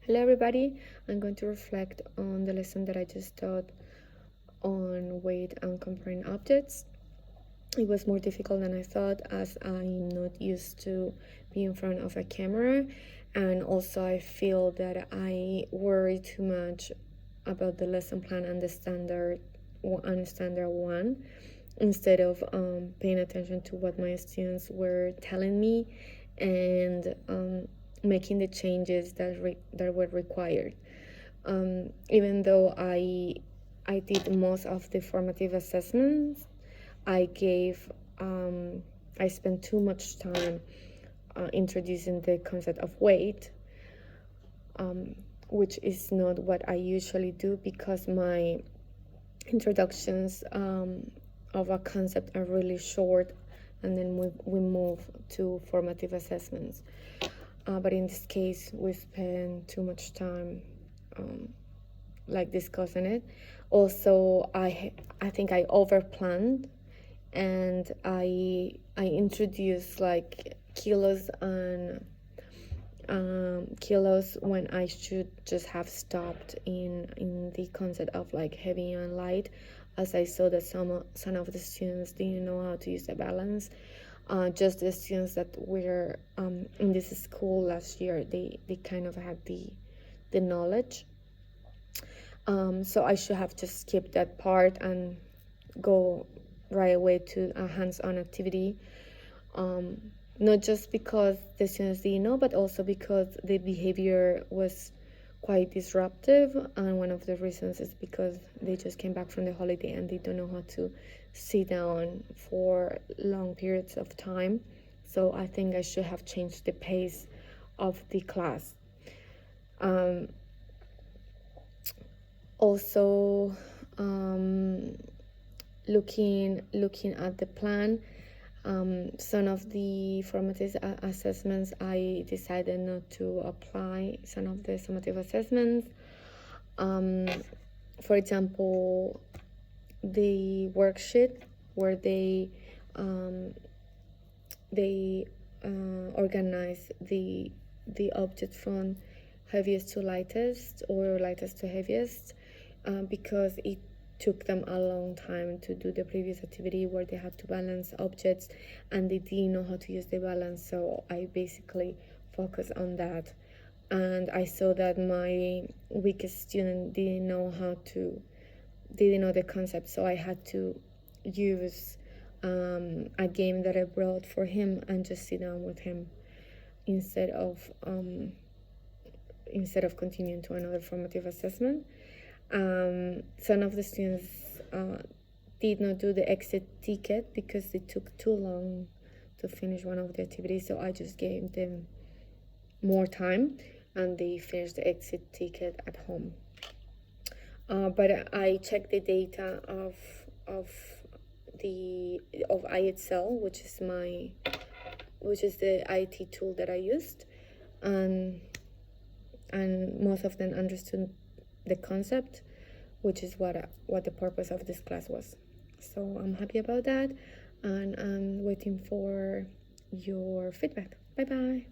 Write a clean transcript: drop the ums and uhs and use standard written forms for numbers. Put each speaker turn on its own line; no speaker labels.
Hello everybody, I'm going to reflect on the lesson that I just taught on weight and comparing objects. It was more difficult than I thought as I'm not used to be in front of a camera, and also I feel that I worry too much about the lesson plan and the standard one instead of paying attention to what my students were telling me and making the changes that were required. Even though I did most of the formative assessments, I gave I spent too much time introducing the concept of weight, which is not what I usually do because my introductions of a concept are really short, and then we move to formative assessments. But in this case, we spend too much time like discussing it. Also, I think I overplanned, and I introduced like kilos and kilos when I should just have stopped in the concept of like heavy and light, as I saw that some of the students didn't know how to use the balance. Just the students that were in this school last year, they kind of had the knowledge. So I should have just skipped that part and go right away to a hands-on activity. Not just because the students didn't know, but also because the behavior was quite disruptive, and one of the reasons is because they just came back from the holiday and they don't know how to sit down for long periods of time. So I think I should have changed the pace of the class. Also, looking at the plan, some of the formative assessments I decided not to apply some of the summative assessments. For example, the worksheet where they organize the object from heaviest to lightest or lightest to heaviest, because it took them a long time to do the previous activity where they had to balance objects and they didn't know how to use the balance. So I basically focused on that, and I saw that my weakest student didn't know the concept, so I had to use a game that I brought for him and just sit down with him instead of continuing to another formative assessment. Some of the students did not do the exit ticket because it took too long to finish one of the activities, so I just gave them more time and they finished the exit ticket at home. But I checked the data of IExcel, which is the IT tool that I used, and most of them understood the concept, which is what the purpose of this class was. So I'm happy about that, and I'm waiting for your feedback. Bye bye.